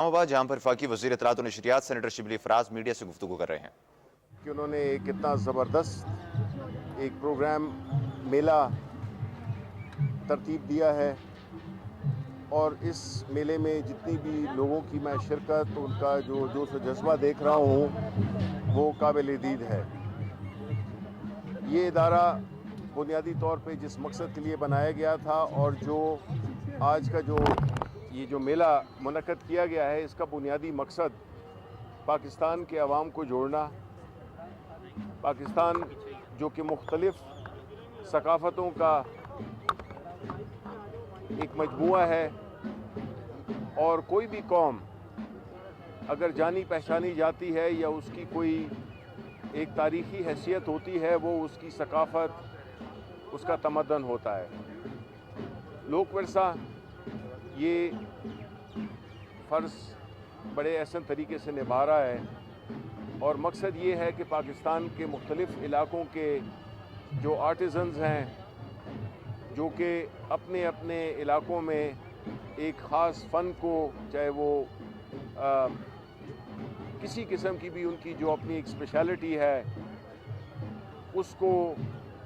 आबाद जहां पर वफाकी वज़ीर इत्तलात और नशरियात सेनेटर शिबली फराज मीडिया से गुफ्तगू कर रहे हैं कि उन्होंने एक इतना ज़बरदस्त एक प्रोग्राम मेला तरतीब दिया है और इस मेले में जितनी भी लोगों की मैं शिरकत, उनका जो जोश व जज्बा देख रहा हूँ वो काबिल दीद है। ये इदारा बुनियादी तौर पे जिस मकसद के लिए बनाया गया था और जो आज का जो मेला मुनक्कद किया गया है, इसका बुनियादी मकसद पाकिस्तान के अवाम को जोड़ना, पाकिस्तान जो कि मुख्तलिफ सकाफ़तों का एक मजमुआ है और कोई भी कौम अगर जानी पहचानी जाती है या उसकी कोई एक तारीख़ी हैसियत होती है, वो उसकी सकाफ़त, उसका तमद्दन होता है। लोक विरसा ये फ़र्ज़ बड़े अहसन तरीके से निभा रहा है और मकसद ये है कि पाकिस्तान के मुख्तलिफ़ इलाक़ों के जो आर्टिज़न्स हैं, जो कि अपने अपने इलाक़ों में एक ख़ास फ़न को, चाहे वो किसी किस्म की भी उनकी जो अपनी एक स्पेशलिटी है, उसको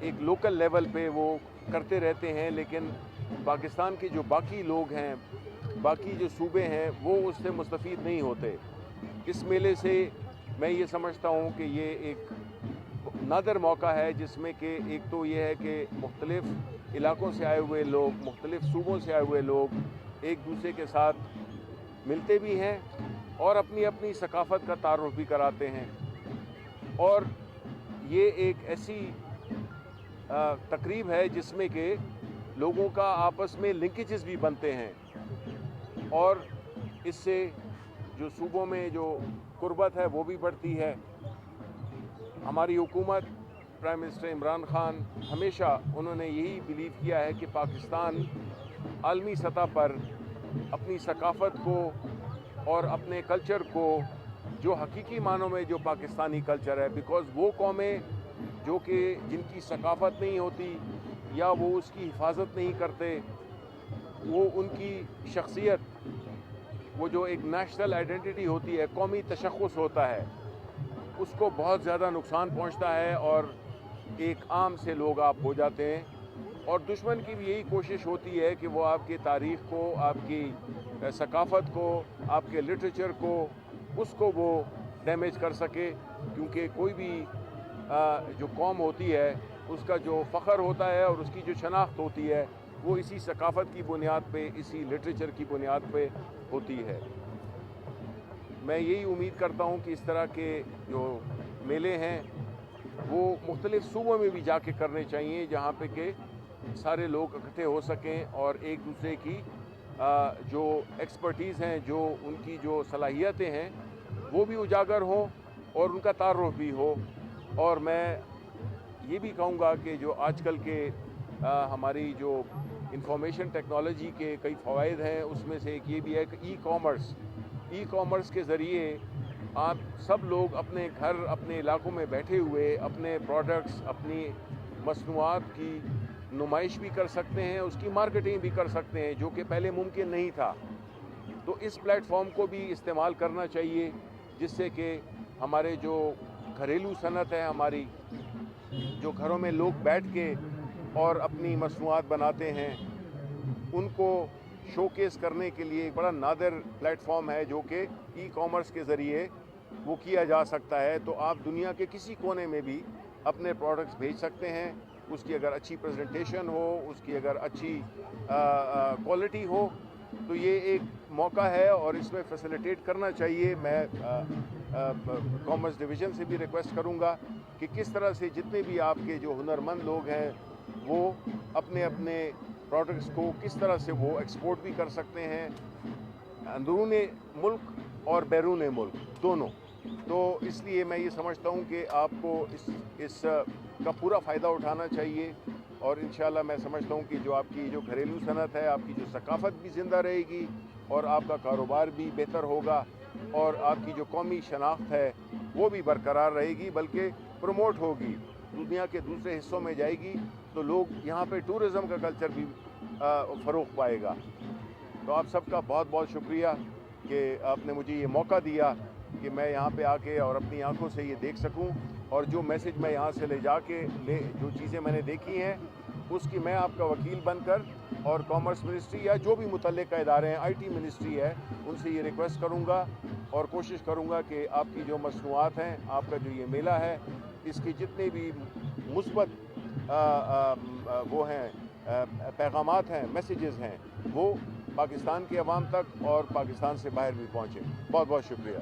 एक लोकल लेवल पे वो करते रहते हैं, लेकिन पाकिस्तान के जो बाकी लोग हैं, बाकी जो सूबे हैं, वो उससे मुस्तफ़ीद नहीं होते। इस मेले से मैं ये समझता हूँ कि ये एक नादर मौका है जिसमें कि एक तो ये है कि मुख्तलिफ़ इलाक़ों से आए हुए लोग, मुख्तलिफ़ सूबों से आए हुए लोग एक दूसरे के साथ मिलते भी हैं और अपनी अपनी सकाफ़त का तारुफ़ भी कराते हैं। और ये एक ऐसी तकरीब है जिसमें कि लोगों का आपस में लिंकेजेस भी बनते हैं और इससे जो सूबों में जो कुर्बत है वो भी बढ़ती है। हमारी हुकूमत, प्राइम मिनिस्टर इमरान खान, हमेशा उन्होंने यही बिलीव किया है कि पाकिस्तान आलमी सतह पर अपनी सकाफ़त को और अपने कल्चर को, जो हकीकी मानों में जो पाकिस्तानी कल्चर है, बिकॉज़ वो कौमें जो कि जिनकी सकाफ़त नहीं होती या वो उसकी हिफाजत नहीं करते, वो उनकी शख्सियत, वो जो एक नेशनल आइडेंटिटी होती है, कौमी तशख़्ख़ुस होता है, उसको बहुत ज़्यादा नुकसान पहुंचता है और एक आम से लोग आप हो जाते हैं। और दुश्मन की भी यही कोशिश होती है कि वो आपकी तारीख़ को, आपकी सकाफ़त को, आपके लिटरेचर को, उसको वो डैमेज कर सके, क्योंकि कोई भी जो कौम होती है उसका जो फ़ख्र होता है और उसकी जो शनाख्त होती है वो इसी सकाफ़त की बुनियाद पे, इसी लिटरेचर की बुनियाद पे होती है। मैं यही उम्मीद करता हूँ कि इस तरह के जो मेले हैं वो मुख्तलिफ़ सूबों में भी जाके करने चाहिए, जहाँ पे के सारे लोग इकट्ठे हो सकें और एक दूसरे की जो एक्सपर्टीज़ हैं, जो उनकी जो सलाहियतें हैं, वो भी उजागर हों और उनका तारुफ़ भी हो। और मैं ये भी कहूँगा कि जो आजकल के हमारी जो इंफॉर्मेशन टेक्नोलॉजी के कई फ़वाइद हैं, उसमें से एक ये भी है कि ई कॉमर्स के ज़रिए आप सब लोग अपने घर, अपने इलाक़ों में बैठे हुए अपने प्रोडक्ट्स, अपनी मसनूआत की नुमाइश भी कर सकते हैं, उसकी मार्केटिंग भी कर सकते हैं, जो कि पहले मुमकिन नहीं था। तो इस प्लेटफॉर्म को भी इस्तेमाल करना चाहिए, जिससे कि हमारे जो घरेलू सनत है, हमारी जो घरों में लोग बैठ के और अपनी मसनूआत बनाते हैं, उनको शोकेस करने के लिए एक बड़ा नादर प्लेटफॉर्म है जो कि ई कॉमर्स के ज़रिए वो किया जा सकता है। तो आप दुनिया के किसी कोने में भी अपने प्रोडक्ट्स भेज सकते हैं। उसकी अगर अच्छी प्रेजेंटेशन हो, उसकी अगर अच्छी क्वालिटी हो, तो ये एक मौका है और इसमें फैसिलिटेट करना चाहिए। मैं कॉमर्स डिवीज़न से भी रिक्वेस्ट करूँगा कि किस तरह से जितने भी आपके जो हुनरमंद लोग हैं वो अपने अपने प्रोडक्ट्स को किस तरह से वो एक्सपोर्ट भी कर सकते हैं, अंदरूनी मुल्क और बैरून मुल्क दोनों। तो इसलिए मैं ये समझता हूँ कि आपको इस का पूरा फ़ायदा उठाना चाहिए और इंशाल्लाह मैं समझता हूँ कि जो आपकी जो घरेलू सनत है, आपकी जो सकाफ़त भी ज़िंदा रहेगी और आपका कारोबार भी बेहतर होगा और आपकी जो कौमी शनाख्त है वो भी बरकरार रहेगी, बल्कि प्रमोट होगी, दुनिया के दूसरे हिस्सों में जाएगी, तो लोग यहाँ पे टूरिज़्म का कल्चर भी फ़रोग़ पाएगा। तो आप सबका बहुत बहुत शुक्रिया। کہ آپ نے مجھے یہ موقع دیا کہ میں یہاں پہ آ کے اور اپنی آنکھوں سے یہ دیکھ سکوں، اور جو میسج میں یہاں سے لے جا کے جو چیزیں میں نے دیکھی ہیں اس کی میں آپ کا وکیل بن کر اور کامرس منسٹری یا جو بھی متعلقہ ادارے ہیں، آئی ٹی منسٹری ہے، ان سے یہ ریکویسٹ کروں گا اور کوشش کروں گا کہ آپ کی جو مصنوعات ہیں، آپ کا جو یہ میلہ ہے، اس کی جتنے بھی مثبت وہ ہیں پیغامات ہیں، میسیجز ہیں، وہ پاکستان کے عوام تک اور پاکستان سے باہر بھی پہنچے۔ بہت بہت شکریہ۔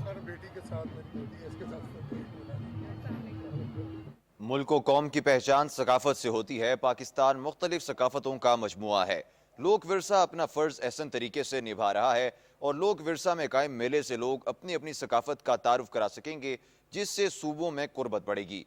سر بیٹی کے ساتھ میری بیٹی ہے، اس کے ساتھ ملک و قوم کی پہچان ثقافت سے ہوتی ہے۔ پاکستان مختلف ثقافتوں کا مجموعہ ہے۔ لوک ورثہ اپنا فرض احسن طریقے سے نبھا رہا ہے اور لوک ورثہ میں قائم میلے سے لوگ اپنی اپنی ثقافت کا تعارف کرا سکیں گے، جس سے صوبوں میں قربت بڑھے گی۔